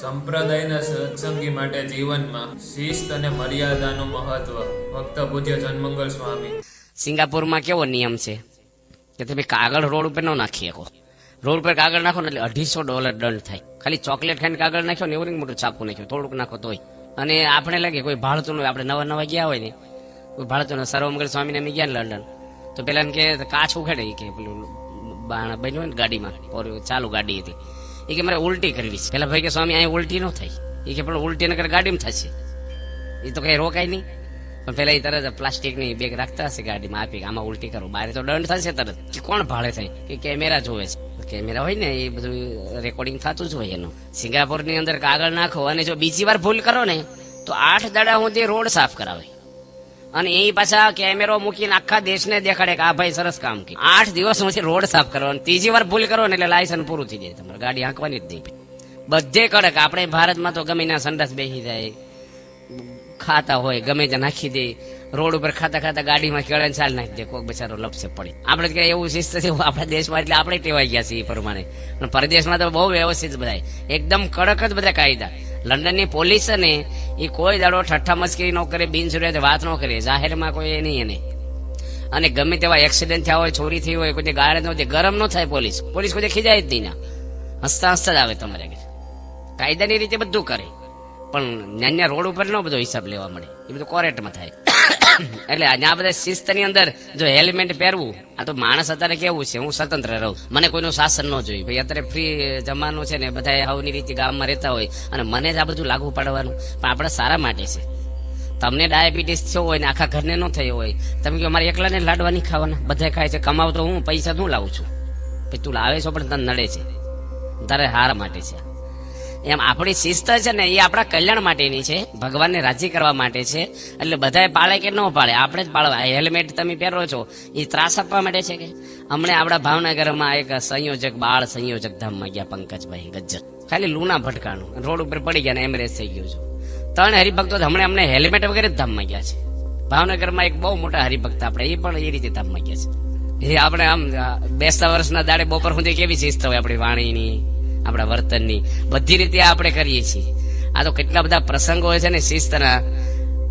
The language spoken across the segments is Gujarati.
સંપ્રદાયના સત્સંગી માટે જીવનમાં શિસ્ત અને મર્યાદાનું મહત્વ. ભક્ત પૂજ્ય જનમંગલ સ્વામી. સિંગાપુરમાં કેવો નિયમ છે કે તમે કાગળ રોડ ઉપર ન નાખી શકો. રોડ ઉપર કાગળ નાખો ને એટલે $250 દંડ થાય. ખાલી ચોકલેટ ખાઈને કાગળ નાખ્યો ને એવું નહીં, મોટું છાપું નાખ્યો, થોડુંક નાખો તોય. અને આપણે લાગે કોઈ ભાળતું ન હોય, આપણે નવા ગયા હોય ને, કોઈ ભાળતું ન. સર્વમંગલ સ્વામીને અમે ગયા ને લંડન, તો પેલા કે કાચ ઉખેડે કે પેલું બાણ બન્યું હોય ને ગાડીમાં, ચાલુ ગાડી હતી, એ કે મારે ઉલટી કરવી છે. પેલા ભાઈ કે સ્વામી અહીં ઉલટી ન થાય, એ કે પણ ઉલટી નકર ગાડીમાં થશે, એ તો કઈ રોકાય નહીં. પણ પેલા એ તરત પ્લાસ્ટિકની બેગ રાખતા હશે ગાડીમાં, આપી આમાં ઉલટી કરું, બહાર તો દંડ થશે તરત. કોણ ભાડે થાય કે કેમેરા જોવે છે, કેમેરા હોય ને એ બધું રેકોર્ડિંગ થતું જ હોય એનું. સિંગાપુરની અંદર કાગળ નાખો અને જો બીજી વાર ભૂલ કરો ને તો 8 દાડા સુધી રોડ સાફ કરાવે, અને એ પાછા કેમેરો મૂકીને આખા દેશને દેખાડે કે આ ભાઈ સરસ કામ કર્યું. 8 દિવસ પછી રોડ સાફ કરો, અને ત્રીજી વાર ભૂલ કરો ને એટલે લાયસન્સ પૂરું થઈ જાય, તમારે ગાડી હાંકવાની જ નહીં. બધે કડક. આપણે ભારતમાં તો ગમે ના સંડાસ બેસી જાય, ખાતા હોય ગમે ત્યાં નાખી દે, રોડ ઉપર ખાતા ખાતા ગાડીમાં કેળે ચાલ નાખી દે, કોઈક બચારો લપસે પડે. આપણે કઈ એવું શિસ્ત છે આપણા દેશમાં, એટલે આપણે ટેવાઈ ગયા છીએ એ પ્રમાણે. પણ પરદેશમાં તો બહુ વ્યવસ્થિત બધા, એકદમ કડક જ બધા કાયદા. લંડનની પોલીસ ને એ કોઈ દાડો ઠઠ્ઠા મસ્કરી ન કરે, બિનજરૂરિયાત વાત ન કરે, જાહેરમાં કોઈ નહીં એને. અને ગમે તેવા એક્સિડન્ટ થયા હોય, ચોરી થઈ હોય, કોઈ ગાળે ન ગરમ ન થાય પોલીસ કોઈ ખીજાય જ નહીં ના, હસતા હસતા જ આવે તમારે. કાયદાની રીતે બધું કરે, પણ નાના રોડ ઉપર ન બધો હિસાબ લેવા મળે, એ બધું કોરેટમાં થાય. એટલે આ બધા શિસ્તની અંદર જો હેલ્મેટ પહેરવું, આ તો માણસ અત્યારે કેવું છે, હું સ્વતંત્ર રહું, મને કોઈનું શાસન ન જોયું. ભાઈ અત્યારે ફ્રી જમાનો છે ને, બધા આવની રીતે ગામમાં રહેતા હોય, અને મને જ આ બધું લાગુ પાડવાનું. પણ આપણા સારા માટે છે. તમને ડાયાબિટીસ થયો હોય ને આખા ઘરને ન થયો હોય, તમે કહો મારે એકલાને લાડવા નહીં ખાવાના, બધા ખાય છે, કમાવતો હું, પૈસા હું લાવું છું. પછી તું લાવે છો પણ તને નડે છે, તારે હાર માટે છે. એમ આપણી શિસ્ત છે ને એ આપણા કલ્યાણ માટેની છે, ભગવાનને રાજી કરવા માટે છે. એટલે બધાએ પાળે કે ન પાળે, આપણે જ પાળવા. હેલ્મેટ તમે પહેરો છો એ ત્રાસ આપવા માટે છે કે? હમણે આપણા ભાવનગરમાં એક સંયોજક, બાળ સંયોજક ધામમાં ગયા પંકજભાઈ ગજ્જર, ખાલી લૂના ભટકાણું, રોડ ઉપર પડી ગયા ને એમરેજ થઈ ગયું છે. 3 હરિભક્તો હમણાં અમને હેલ્મેટ વગેરે જ ધામમાં ગયા છે. ભાવનગરમાં એક બહુ મોટા હરિભક્ત આપણે, એ પણ એ રીતે ધામમાં ગયા છે. એ આપણે આમ બેસતા વર્ષના દાડે બપોર સુધી કેવી શિસ્ત હોય આપણી વાણીની, આપણા વર્તનની, બધી રીતે આપણે કરીએ છીએ. આ તો કેટલા બધા પ્રસંગો હોય છે ને શિસ્તના,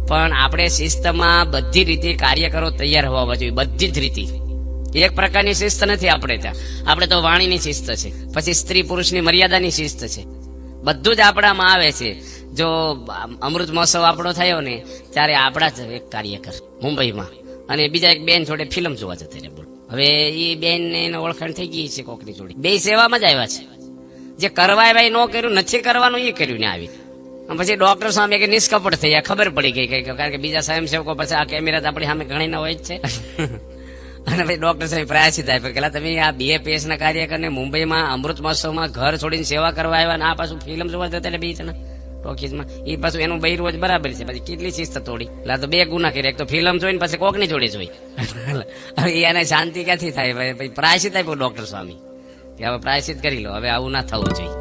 પણ આપણે શિસ્તમાં બધી રીતે કાર્યકરો તૈયાર હોવા જોઈએ, બધી જ રીતે. એક પ્રકારની શિસ્ત નથી આપણે ત્યાં. આપણે તો વાણીની શિસ્ત છે, પછી સ્ત્રી પુરુષની મર્યાદાની શિસ્ત છે, બધું જ આપણામાં આવે છે. જો અમૃત મહોત્સવ આપણો થયો ને ત્યારે આપણા જ એક કાર્યકર મુંબઈમાં અને બીજા એક બેન જોડે ફિલ્મ જોવા જતા રહે. બોલ, હવે એ બેન ને ઓળખાણ થઈ ગઈ છે કોકની જોડે, બે સેવામાં જ આવ્યા છે. જે કરવા ભાઈ ન કર્યું, નથી કરવાનું એ કર્યું ને આવી. પછી ડોક્ટર સામે કે નિષ્કપટ થઈ ખબર પડી ગઈ, કારણ કે બીજા સ્વયંસેવકો પછી આ કેમેરા આપણી સામે ઘણી ના હોય જ છે. અને પછી ડોક્ટર સાહેબ પ્રાયશ્ચિત આપ્યો, પેલા તમે આ BAPS ના કાર્યકરને મુંબઈમાં અમૃત મહોત્સવમાં ઘર છોડીને સેવા કરવા આવ્યા, આ પાછું ફિલ્મ જોવા જતા એટલે 2 જણા ટોકીઝમાં, એ પાછું એનું બૈર રોજ બરાબર છે. પછી કેટલી શિસ્ત તોડી, એટલે તો 2 ગુના કર્યા, એક તો ફિલ્મ જોઈને પછી કોકની જોડે જોઈ. હવે એને શાંતિ ક્યાંથી થાય? પછી પ્રાયશ્ચિત આપ્યો ડોક્ટર સ્વામી કે હવે પ્રાયશ્ચિત કરી લો, હવે આવું ના થવું જોઈએ.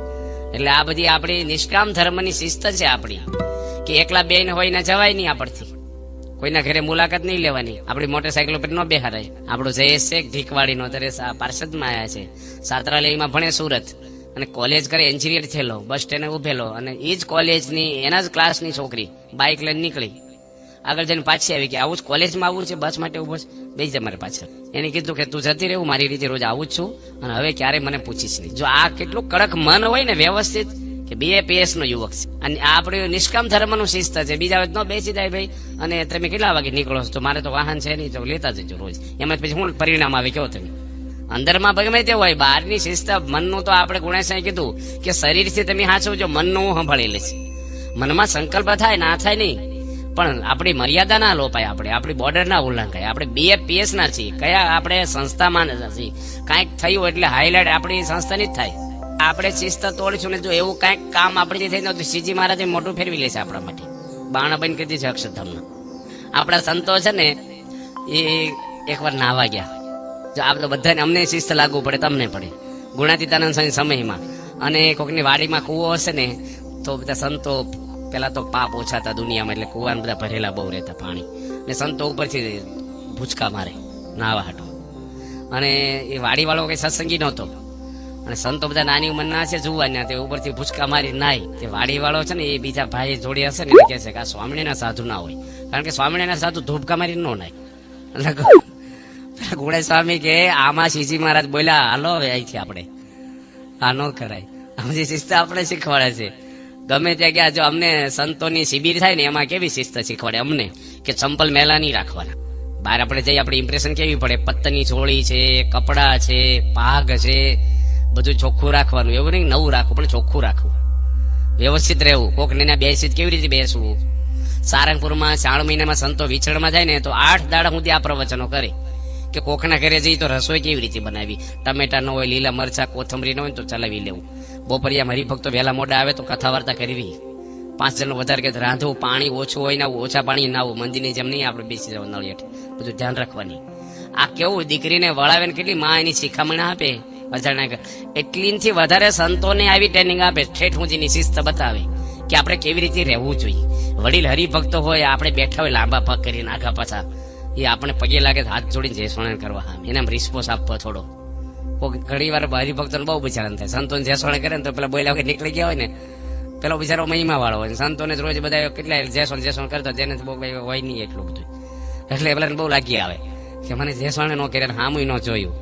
એટલે આ બધી આપણી નિષ્કામ ધર્મની શિસ્ત છે આપણી, કે એકલા બેન હોય ને જવાય નહીં આપણથી, કોઈના ઘરે મુલાકાત નહીં લેવાની, આપણી મોટરસાયકલ પર ન બેહારાય. આપણો જયેશ છે ઢીકવાડીનો, અત્યારે પાર્ષદમાં આવ્યા છે, છાત્રાલયમાં ભણે સુરત, અને કોલેજ કરે, એન્જિનિયર થયેલો, બસ સ્ટેન્ડે ઉભેલો, અને એ જ કોલેજની એના જ ક્લાસની છોકરી બાઇક લઈને નીકળી, આગળ જઈને પાછી આવી કે આવું જ કોલેજમાં આવવું છે, બસ માટે ઉભો છે, બેસી જા મારી પાછળ. એને કીધું કે તું જતી રહેવું, મારી રીતે રોજ આવું જ છું, અને હવે ક્યારે મને પૂછીશ નહીં. જો આ કેટલું કડક મન હોય ને વ્યવસ્થિત, કે BAPS નો યુવક છે, અને આ આપણે નિષ્કામ ધર્મનું શિસ્ત છે. બીજા ન બેસી જાય ભાઈ, અને તમે કેટલા વાગે નીકળો છો? તો મારે તો વાહન છે નહીં, તો લેતા જજો રોજ. એમાં પછી શું પરિણામ આવે કેવો? તમે અંદરમાં ગમે તે હોય, બહારની શિસ્ત, મનનું તો આપણે ગુણેશાએ કીધું કે શરીરથી તમે હાચવજો, મનનું હું સંભાળી લઈશ. મનમાં સંકલ્પ થાય ના થાય નહીં, પણ આપણી મર્યાદા ના લોપાય, આપણી બોર્ડર ના ઉલ્લંઘાય. આપણે BAPS ના છીએ, કયા આપણે સંસ્થામાં નથી. કાંઈક થયું એટલે હાઈલાઇટ આપણી સંસ્થાની જ થાય. આપણે શિસ્ત તોડીશું ને જો એવું કાંઈક કામ આપણી થઈ તો શ્રીજી મહારાજે મોટું ફેરવી લેશે આપણા માટે. બાણા બંધ કરી દીધી છે અક્ષરધામના. આપણા સંતો છે ને એ એકવાર નાહવા ગયા. જો આપણે બધાને, અમને શિસ્ત લાગુ પડે, તમને પડે. ગુણાતીતાનંદ સમયમાં અને કોઈકની વાડીમાં કૂવો હશે ને, તો બધા સંતો પેલા તો પાપ ઓછા હતા દુનિયામાં, એટલે કુવાને બધા ભરેલા બહુ રહેતા પાણી, ને સંતો ઉપરથી ભૂચકા મારે નાવા હાટો. અને એ વાડીવાળો કઈ સત્સંગી નહોતો, અને સંતો બધા નાની ઉંમરના છે, જોવાના તે ઉપરથી ભૂચકા મારી નાય. તે વાડી વાળો છે ને એ બીજા ભાઈ જોડે હશે ને એ કહે છે કે આ સ્વામિનારાયણ સાધુ ના હોય, કારણ કે સ્વામિનારાયણ સાધુ ધૂપકા મારી નો નાય. એટલે ગુણે સ્વામી કે આમાં શ્રીજી મહારાજ બોલ્યા હાલો હવે અહીંથી આપણે આ ન કરાય. આમ જે શિસ્ત આપણે શીખવાડે છે ગમે ત્યાં ગયા. જો અમને સંતોની શિબિર થાય ને એમાં કેવી શિસ્ત શીખવાડે અમને કે ચંપલ મેલા નહીં રાખવાના. બહાર આપણે જઈએ આપણી ઇમ્પ્રેશન કેવી પડે, પત્તની ચોળી છે, કપડાં છે, પાઘ છે, બધું ચોખ્ખું રાખવાનું. એવું નહીં નવું રાખવું પણ ચોખ્ખું રાખવું, વ્યવસ્થિત રહેવું. કોકને ના બેસી કેવી રીતે બેસવું. સારંગપુરમાં 4 મહિનામાં સંતો વિછળમાં જાય ને તો 8 દાડા સુધી આ પ્રવચનો કરે કે કોકના ઘરે જઈ તો રસોઈ કેવી રીતે બનાવી, ટમેટા ન હોય, લીલા મરચા, કોથમરી ન હોય તો ચલાવી લેવું. બપોરિયા હરિભક્તો વહેલા મોડા આવે તો કથા વાર્તા કરવી. 5 જણનું વધારે કે રાંધવું, પાણી ઓછું હોય ને ઓછા પાણી નાવું, મંદિરની જેમ નહીં આપણે બેસી જવું નળી હેઠે, બધું ધ્યાન રાખવાની. આ કેવું દીકરીને વળાવે ને કેટલી માં એની શિખામણ આપે અજાણ્યા. એટલીથી વધારે સંતોને આવી ટ્રેનિંગ આપે, ઠેઠ ઊંચીની શિસ્ત બતાવે કે આપણે કેવી રીતે રહેવું જોઈએ. વડીલ હરિભક્તો હોય, આપણે બેઠા હોય લાંબા પગ કરીને આગા પાછા, એ આપણે પગે લાગે હાથ જોડીને જય સ્વામિનારાયણ કરવા, એને રિસ્પોન્સ આપવો થોડો. ઘણી વાર હરિભક્તોને બહુ બિચારા થાય. સંતોને જય સ્વામિનારાયણ કરે ને તો પેલા બોલ્યા વગર નીકળી ગયા હોય ને, પેલો બિચારો મહિમા વાળો હોય. સંતોને રોજ બધા કેટલા જય સ્વામિનારાયણ કરતો, જેને બહુ હોય નહીં એટલું બધું. એટલે પેલા બહુ લાગી આવે કે મને જય સ્વામિનારાયણ ન કર્યા, હામું ન જોયું.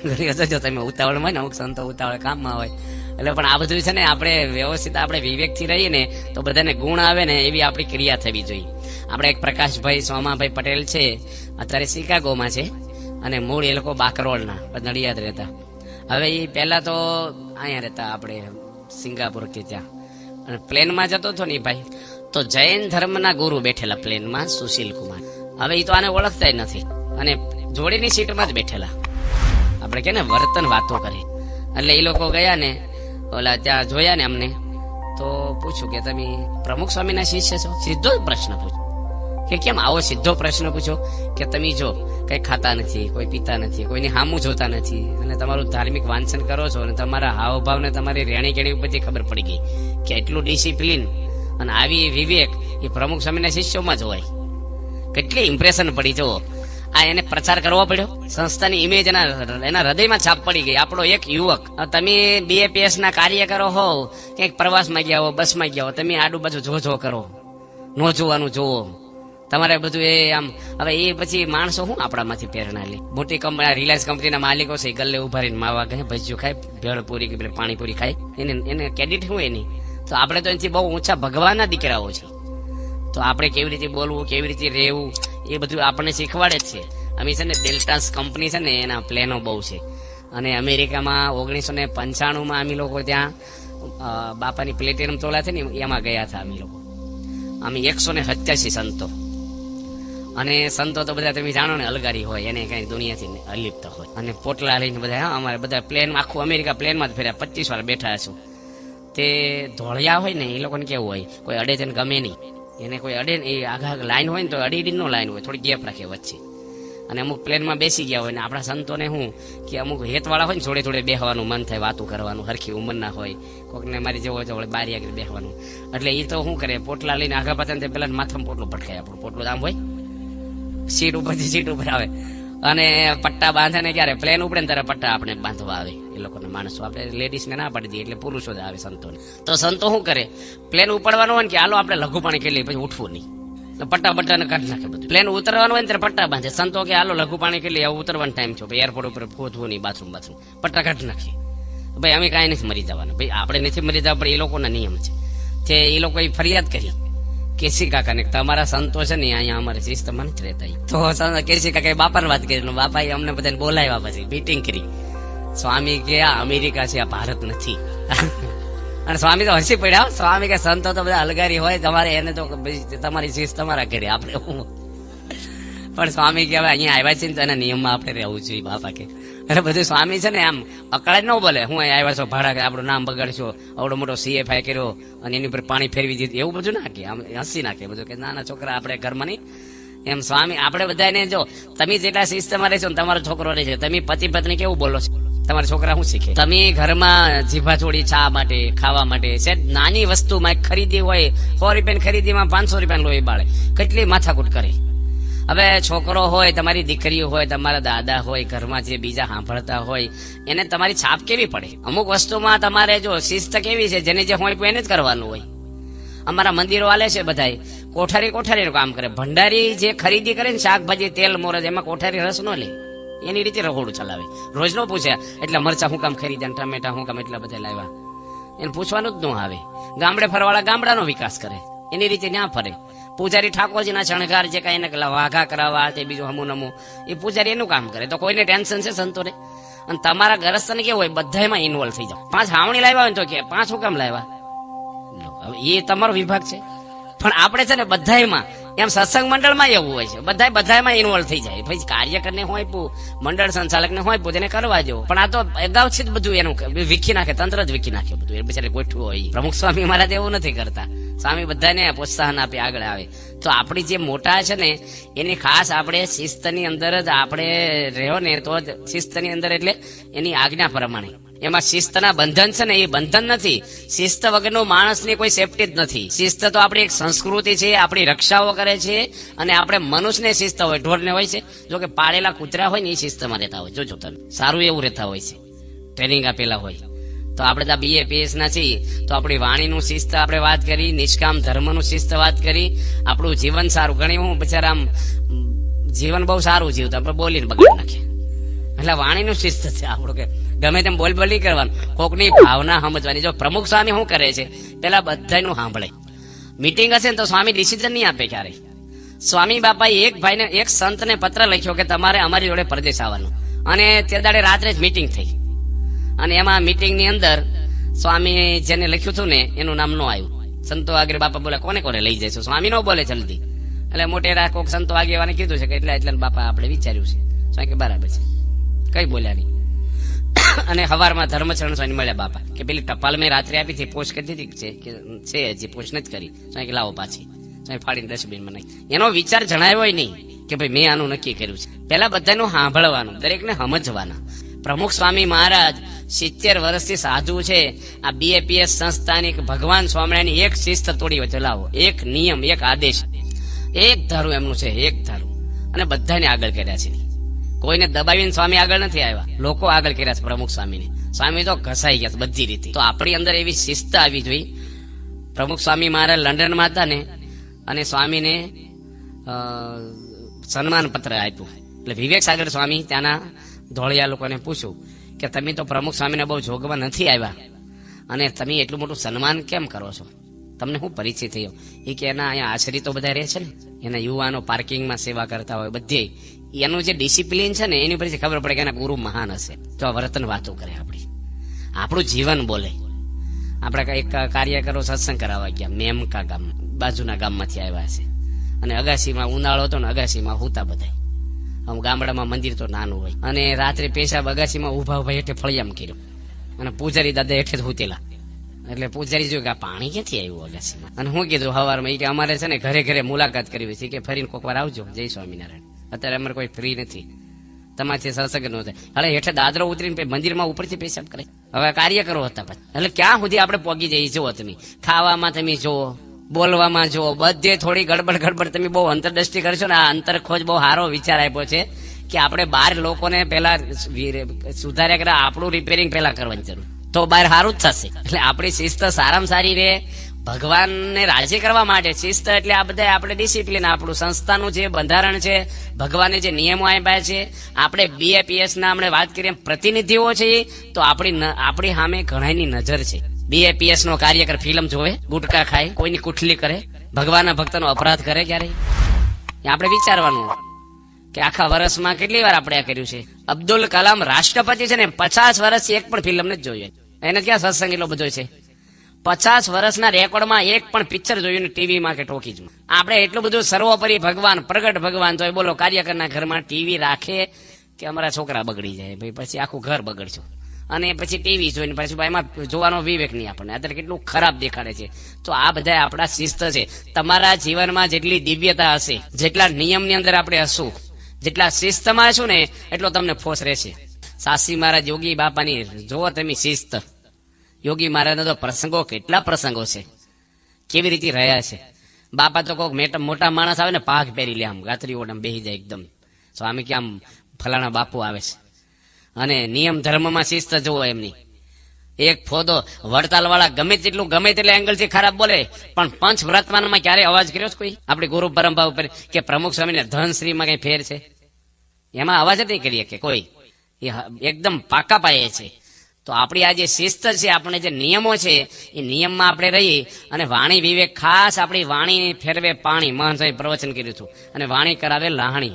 ઘણી વખત જો તમે ઉતાવળ હોય ને, અમુક સંતો ઉતાવળ કામમાં હોય. એટલે પણ આ બધું છે ને આપણે વ્યવસ્થિત આપણે વિવેકથી રહીએ ને તો બધાને ગુણ આવે ને એવી આપણી ક્રિયા થવી જોઈએ. આપણે એક પ્રકાશભાઈ સોમાભાઈ પટેલ છે, અત્યારે શિકાગોમાં છે અને મૂળ એ લોકો બાકરોલના નડિયાદ રહેતા. હવે એ પહેલા તો અહીંયા રહેતા આપણે સિંગાપુર કે ત્યાં, અને પ્લેનમાં જતો હતો ને ભાઈ તો જૈન ધર્મના ગુરુ બેઠેલા પ્લેનમાં, સુશીલ કુમાર. હવે એ તો આને ઓળખતા નથી અને જોડીની સીટમાં જ બેઠેલા. આપણે કે ને વર્તન વાતો કરે. એટલે એ લોકો ગયા ને ઓલા ત્યાં જોયા ને અમને તો પૂછ્યું કે તમે પ્રમુખ સ્વામીના શિષ્ય છો? સીધો જ પ્રશ્ન પૂછ્યો. કે કેમ આવો સીધો પ્રશ્ન પૂછો? કે તમે જો કઈ ખાતા નથી, કોઈ પીતા નથી, કોઈની હામું જોતા નથી અને તમારું ધાર્મિક વાંચન કરો છો અને તમારા હાવભાવ ને તમારી રેણી કેણી ઉપરથી ખબર પડી ગઈ કે એટલું ડિસિપ્લિન અને આવી વિવેક એ પ્રમુખ સ્વામીના શિષ્યોમાં જ હોય. કેટલી ઇમ્પ્રેશન પડી જો. આ એને પ્રચાર કરવો પડ્યો, સંસ્થાની ઇમેજ એના હૃદયમાં છાપ પડી ગઈ. આપણો એક યુવક, તમે BAPS ના કાર્યકરો હોવ, ક્યાંક પ્રવાસમાં ગયા હો, બસમાં ગયા હો, તમે આડું બાજુ જો કરો, નો જોવાનું જોવો. તમારે બધું એ આમ. હવે એ પછી માણસો શું આપણામાંથી પ્રેરણા લે? મોટી કંપની, રિલાયન્સ કંપનીના માલિકો છે, ગલ્લે ઉભા રહીને માવા ખાય, ભજીયું ખાય, ભેળપુરી કે પાણીપુરી ખાય, એને ક્રેડિટ શું એની? તો આપણે તો એનાથી બહુ ઊંચા ભગવાનના દીકરાઓ છે. તો આપણે કેવી રીતે બોલવું, કેવી રીતે રહેવું, એ બધું આપણને શીખવાડે જ છે. અમે છે ને ડેલ્ટાસ કંપની છે ને એના પ્લેનો બહુ છે. અને અમેરિકામાં 1995માં અમે લોકો ત્યાં બાપાની પ્લેટિનમ તોલા છે ને એમાં ગયા હતા અમે લોકો. અમે 187 સંતો. અને સંતો તો બધા તમે જાણો ને અલગારી હોય, એને કઈ દુનિયાથી અલિપ્ત હોય. અને પોટલા લઈને બધા અમારે બધા પ્લેન, આખું અમેરિકા પ્લેનમાં જ ફેર્યા. 25 વાર બેઠા છું. તે ધોળિયા હોય ને એ લોકોને કેવું હોય, કોઈ અડે તેને ગમે નહીં. એને કોઈ અડે ને એ આગા લાઈન હોય ને તો અડી નો લાઈન હોય, થોડી ગેપ રાખે વચ્ચે. અને અમુક પ્લેનમાં બેસી ગયા હોય ને આપણા સંતોને શું કે અમુક હેતવાળા હોય ને જોડે જોડે બેહવાનું મન થાય, વાતું કરવાનું, હરખી ઉંમરના હોય, કોઈકને મારી જેવો હોય તો બારી આગળ બેહવાનું. એટલે એ તો શું કરે, પોટલા લઈને આગળ પાછા ને પેલા માથામાં પોટલું ભટકાય. આપણું પોટલું આમ હોય, સીટ ઉપરથી સીટ ઉપર આવે અને પટ્ટા બાંધે ને ક્યારે પ્લેન ઉપડે ને ત્યારે પટ્ટા આપણે બાંધવા આવે એ લોકોને માણસો. આપણે લેડીઝને ના પાડી દઈએ એટલે પુરુષો જ આવે સંતોને. તો સંતો શું કરે, પ્લેન ઉપડવાનું હોય ને કે હાલો આપણે લઘુ પાણી કરી લઈએ, પછી ઉઠવું નહીં, પટ્ટા કાઢી નાખે બધું. પ્લેન ઉતરવાનું હોય ને ત્યારે પટ્ટા બાંધે. સંતો કે હાલો લઘુ પાણી કરી લઈએ, ઉતરવાનો ટાઈમ છે, એરપોર્ટ ઉપર પહોંચવું નહીં, બાથરૂમ પટ્ટા કાઢી નાખીએ. ભાઈ અમે કાંઈ નથી મરી જવાનું, ભાઈ આપણે નથી મરી જવા, પણ એ લોકોના નિયમ છે. તે એ લોકોએ ફરિયાદ કરી કેસી કાકાને, તમારા સંતો છે ને અહીંયા અમારે શિસ્તમાં નથી રહેતા. તો કેસી કાકાએ બાપાને વાત કરી, બાપાએ અમને બધાને બોલાવ્યા, પછી મીટિંગ કરી. સ્વામી કે આ અમેરિકા છે, આ ભારત નથી. અને સ્વામી તો હસી પડ્યા. સ્વામી કે સંતો તો બધા અલગારી હોય, તમારે એને તો તમારી શિસ્ત તમારા ઘરે, આપણે પણ સ્વામી કે હવે અહીંયા આવ્યા છે ને તો એના નિયમમાં આપણે રહેવું જોઈએ બાપા કે. એટલે બધું સ્વામી છે ને આમ અકળાય ન બોલે, હું અહીંયા આવ્યા છો ભાડા, આપણું નામ બગાડશો, આવડો મોટો CFI કર્યો અને એની ઉપર પાણી ફેરવી દીધું, એવું બધું નાખે, આમ હસી નાખે બધું કે નાના છોકરા આપણે ઘરમાં નહીં. એમ સ્વામી આપણે બધાને જો તમે જેટલા શિસ્તમાં રહેશો ને તમારો છોકરો રહે છે, તમે પતિ પત્ની કેવું બોલો છો, તમારા છોકરા શું શીખે? તમે ઘરમાં જીભા છોડી ચા માટે, ખાવા માટે, નાની વસ્તુમાં ખરીદી હોય 100 રૂપિયાની ખરીદીમાં 500 રૂપિયાનું લોહી બાળે, કેટલી માથાકૂટ કરે. હવે છોકરો હોય, તમારી દીકરી હોય, તમારા દાદા હોય, ઘરમાં જે બીજા સાંભળતા હોય, એને તમારી છાપ કેવી પડે? અમુક વસ્તુમાં તમારે જો શિસ્ત કેવી છે, જેને જે હોય એને જ કરવાનું હોય. અમારા મંદિરો આલે છે બધાય કોઠારીનું કામ કરે. ભંડારી જે ખરીદી કરે ને શાકભાજી, તેલ, મોરજ, એમાં કોઠારી રસ નો લે, એની રીતે રહોડું ચલાવે. રોજ નો પૂછે એટલે મરચા હું કામ ખરીદ્યા, ટમેટા હું કામ એટલા બધા લાવ્યા, એને પૂછવાનું જ ન આવે. ગામડે ફરવાળા ગામડાનો વિકાસ કરે, એની રીતે ત્યાં ફરે. પૂજારી ઠાકોરજીના શણગાર જે કઈ ને વાઘા કરાવવા, તે બીજું હમું નમું, એ પૂજારી એનું કામ કરે. તો કોઈને ટેન્શન છે સંતોને? અને તમારા ગરસ્તાને કેવું હોય, બધામાં ઇન્વોલ્વ થઈ જાવ. 5 હાવણી લાવ્યા હોય તો કે 5 હું કામ લાવ્યા, એ તમારો વિભાગ છે. પણ આપણે છે ને બધામાં, એમ સત્સંગ મંડળમાં એવું હોય છે, બધામાં ઇન્વોલ્વ થઈ જાય. ભાઈ કાર્યકરને હોય મંડળ સંચાલકને હોય તેને કરવા દો. પણ આ તો અગાઉથી જ બધું એનું વીખી નાખે, તંત્ર જ વીખી નાખે બધું. એ બિચારે ગોઠવું હોય. પ્રમુખ સ્વામી મહારાજ એવું નથી કરતા. સ્વામી બધાને પ્રોત્સાહન આપી આગળ આવે. તો આપણી જે મોટા છે ને, એની ખાસ આપણે શિસ્તની અંદર જ આપણે રહ્યો ને, તો જ શિસ્તની અંદર એટલે એની આજ્ઞા પ્રમાણે. એમાં શિસ્તના બંધન છે ને, એ બંધન નથી. શિસ્ત વગરનો માણસની કોઈ સેફટી જ નથી. શિસ્ત તો આપણી એક સંસ્કૃતિ છે, આપણી રક્ષાઓ કરે છે. અને આપણે મનુષ્યને શિસ્ત હોય, ઢોરને હોય છે. જો કે પાળેલા કૂતરા હોય ને, એ શિસ્તમાં રહેતા હોય. જોજો તમે, સારું એવું રહેતા હોય છે, ટ્રેનિંગ આપેલા હોય. તો આપણે તો BAPS ના છીએ, તો આપણી વાણીનું શિસ્ત આપણે વાત કરી, નિષ્કામ ધર્મનું શિસ્ત વાત કરી. આપણું જીવન સારું, ઘણી હું બિચારા આમ જીવન બહુ સારું જીવતા, આપણે બોલીને બગાડી નાખીએ. એટલે વાણીનું શિસ્ત છે આપણું, કે ગમે તેમ બોલબોલી કરવાનું, કોકની ભાવના સમજવાની. જો પ્રમુખ સ્વામી શું કરે છે, પેલા બધાનું સાંભળે. મીટિંગ હશે ને તો સ્વામી ડિસિઝન નહીં આપે ક્યારે. સ્વામી બાપાએ એક ભાઈને, એક સંતને પત્ર લખ્યો કે તમારે અમારી જોડે પરદેશ આવવાનું. અને તે દાડે રાત્રે જ મીટિંગ થઈ. અને એમાં મીટિંગની અંદર સ્વામી જેને લખ્યું હતું ને, એનું નામ ન આવ્યું. સંતો આગળ બાપા બોલે કોને કોને લઈ જઈશું, સ્વામી નો બોલે જલ્દી. એટલે મોટેરા કોક સંતો આગેવાને કીધું છે કે એટલે બાપા આપણે વિચાર્યું છે. સ્વામી કે બરાબર છે, કઈ બોલ્યા નહીં. અને હવારમાં ધર્મચરણ સ્વામી મળ્યા બાપા, કે પેલી ટપાલ મેં રાત્રે આપી હતી, પોસ્ટ કરી દીધી છે હજી પોસ્ટ નથી કરી. સ્વામી કે લાવો પાછી. સ્વામી ફાડીને ડસ્ટબિનમાં નાખી. એનો વિચાર જણાવ્યો નહીં કે ભાઈ મેં આનું નક્કી કર્યું છે. પેલા બધાનું સાંભળવાનું, દરેકને સમજવાના. પ્રમુખ સ્વામી મહારાજ 70 વર્ષથી સાધુ છે. આ BAPS સંસ્થાની ભગવાન સ્વામિનારાયણની એક શિસ્ત તોડી ચલાવો, એક નિયમ, એક આદેશ, એક ધારું એમનું છે, એક ધારું. અને બધાને આગળ કર્યા છે. કોઈને દબાવીને સ્વામી આગળ નથી આવ્યા, લોકો આગળ કર્યા છે પ્રમુખ સ્વામીને. સ્વામી તો ઘસાઈ ગયા બધી રીતે. તો આપણી અંદર એવી શિસ્ત આવી જોઈએ. પ્રમુખ સ્વામી મહારાજ લંડનમાં હતા ને, અને સ્વામીને સન્માન પત્ર આપ્યું. એટલે વિવેક સાગર સ્વામી ત્યાંના ધોળિયા લોકોને પૂછ્યું કે તમે તો પ્રમુખ સ્વામીને બહુ જોગમાં નથી આવ્યા, અને તમે એટલું મોટું સન્માન કેમ કરો છો, તમને શું પરિચય થયો? એ કે એના અહીંયા આશ્રિતો તો બધા રહે છે ને, એના યુવાનો પાર્કિંગમાં સેવા કરતા હોય, બધે એનું જે ડિસિપ્લિન છે ને, એની પરથી ખબર પડે કે એના ગુરુ મહાન હશે. તો આ વર્તન વાતો કરે આપણી, આપણું જીવન બોલે. આપણે એક કાર્યકરો સત્સંગ કરાવવા ગયા મેમકા ગામ, બાજુના ગામમાંથી આવ્યા છે. અને અગાસીમાં ઉનાળો હતો ને, અગાસીમાં હુતા બધા. આમ ગામડામાં મંદિર તો નાનું હોય. અને રાત્રે પેશાબ અગાસીમાં ઉભા હેઠે ફળિયામ કર્યો. અને પૂજારી દાદા હેઠે જ હુતેલા. એટલે પૂજારી જોયું કે આ પાણી ક્યાંથી આવ્યું અગાસીમાં. અને હું કીધું સવારમાં, એ કે અમારે છે ને ઘરે ઘરે મુલાકાત કરવી છે, કે ફરીને કોક વાર આવજો. જય સ્વામિનારાયણ. અત્યારે અમારે કોઈ ફ્રી નથી, તમારાથી સત્સંગ ન થાય. હવે હેઠે દાદરો ઉતરીને મંદિરમાં ઉપરથી પેશાબ કરે. હવે કાર્યકરો હતા પછી. એટલે ક્યાં સુધી આપણે પોગી જઈએ જુઓ તમે. ખાવામાં તમે જુઓ, બોલવામાં જુઓ, બધે થોડી ગડબડ તમે બહુ અંતરદ્રષ્ટિ કરશો ને. આ અંતર ખોજ બહુ સારો વિચાર આપ્યો છે કે આપણે બહાર લોકોને પેલા સુધાર્યા કરે, આપણું રિપેરિંગ પેલા કરવાની જરૂર, તો બહાર સારું જ થશે. એટલે આપણી શિસ્ત સારામાં સારી રહે, ભગવાનને રાજી કરવા માટે શિસ્ત. એટલે આ બધા આપણે ડિસિપ્લિન, આપણું સંસ્થાનું જે બંધારણ છે, ભગવાને જે નિયમો આપ્યા છે, આપણે BAPS ના આપણે વાત કરીએ પ્રતિનિધિઓ છે, તો આપણી સામે ઘણાની નજર છે. BAPS નો કાર્યકર ફિલ્મ જોવે, ગુટકા ખાય, કોઈની કુઠલી કરે, ભગવાનના ભક્તનો અપરાધ કરે ક્યારે, આપણે વિચારવાનું કે આખા વર્ષમાં કેટલી વાર આપણે આ કર્યું છે. અબ્દુલ કલામ રાષ્ટ્રપતિ છે ને, 50 વર્ષથી એક પણ ફિલ્મ નથી જોઈ. એને ક્યાં સત્સંગ એટલો બધો છે? 50 વર્ષના રેકોર્ડમાં એક પણ પિક્ચર જોયું ને, ટીવીમાં કે ટોકીજમાં. આપણે એટલું બધું સર્વોપરી ભગવાન, પ્રગટ ભગવાન, તો બોલો કાર્યકરના ઘરમાં ટીવી રાખે કે અમારા છોકરા બગડી જાય, ભાઈ પછી આખું ઘર બગડશું. અને પછી ટીવી જોઈને પછી એમાં જોવાનો વિવેક નહીં આપણને. અત્યારે કેટલું ખરાબ દેખાડે છે. તો આ બધા આપણા શિસ્ત છે. તમારા જીવનમાં જેટલી દિવ્યતા હશે, જેટલા નિયમની અંદર આપણે હશું, જેટલા શિસ્તમાં હશું ને, એટલો તમને ફોસ રહેશે. સાસી મહારાજ યોગી બાપાની જોવો તમે શિસ્ત. યોગી મહારાજના તો પ્રસંગો, કેટલા પ્રસંગો છે, કેવી રીતે રહ્યા છે. બાપા તો કોઈક મોટા માણસ આવે ને પાઘ પહેરી લે, આમ ગાત્રી ઓઢામ બેસી જાય એકદમ. સ્વામી કે આમ ફલાણા બાપુ આવે છે. અને નિયમ ધર્મમાં શિસ્ત જુઓ એમની. એક ફોદો વડતાલ વાળા ગમે તેટલા એંગલથી ખરાબ બોલે, પણ પંચ વ્રતમાનમાં ક્યારે અવાજ કર્યો છે કોઈ આપણી ગુરુ પરંપરા ઉપર કે પ્રમુખ સ્વામીને ધનશ્રીમાં કઈ ફેર છે? એમાં અવાજ જ નહીં કરીએ કે કોઈ. એ એકદમ પાકા પાયે છે. તો આપણી આ જે શિસ્ત છે, આપણે જે નિયમો છે, એ નિયમમાં આપણે રહી અને વાણી વિવેક, ખાસ આપણી વાણી ફેરવે પાણી, મહંતોએ પ્રવચન કર્યું હતું. અને વાણી કરાવે લાહણી.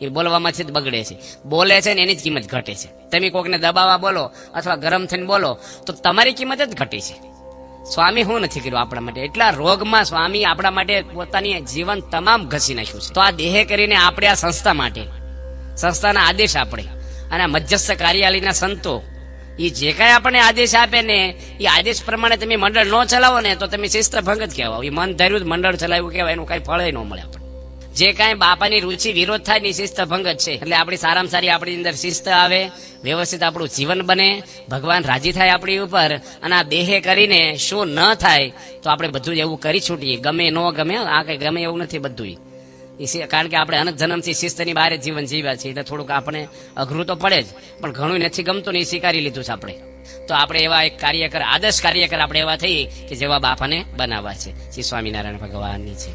એ બોલવામાંથી જ બગડે છે. બોલે છે ને એની જ કિંમત ઘટે છે. તમે કોકને દબાવવા બોલો અથવા ગરમ થઈને બોલો તો તમારી કિંમત જ ઘટી છે. સ્વામી હું નથી કર્યું આપણા માટે? એટલા રોગમાં સ્વામી આપણા માટે પોતાની જીવન તમામ ઘસી નાખ્યું છે. તો આ દેહ કરીને આપણે આ સંસ્થા માટે, સંસ્થાના આદેશ આપણે અને મધ્યસ્થ કાર્યાલયના સંતો, એ જે કાંઈ આપણને આદેશ આપે ને, એ આદેશ પ્રમાણે તમે મંડળ ન ચલાવો ને તો તમે શિસ્ત ભંગ જ કહેવાય. એ મન ધર્યું જ મંડળ ચલાવ્યું કહેવાય, એનું કઈ ફળ ન મળે આપણે. જે કાંઈ બાપાની રુચિ વિરોધ થાય ને એ શિસ્ત ભંગ જ છે. એટલે આપણી સારામાં સારી આપણી અંદર શિસ્ત આવે, વ્યવસ્થિત આપણું જીવન બને, ભગવાન રાજી થાય આપણી ઉપર. અને આ દેહે કરીને શું ન થાય તો આપણે બધું એવું કરી છૂટીએ. ગમે ન ગમે, આ કઈ ગમે એવું નથી બધું. કારણ કે આપણે અનંત જન્મથી શિસ્તની બહાર જીવન જીવ્યા છીએ, એટલે થોડુંક આપણે અઘરું તો પડે જ, પણ ઘણું નથી ગમતું ને એ સ્વીકારી લીધું છે આપણે. તો આપણે એવા એક કાર્યકર, આદર્શ કાર્યકર આપણે એવા થઈ કે જેવા બાપાને બનાવવા છે. શ્રી સ્વામિનારાયણ ભગવાનની છે.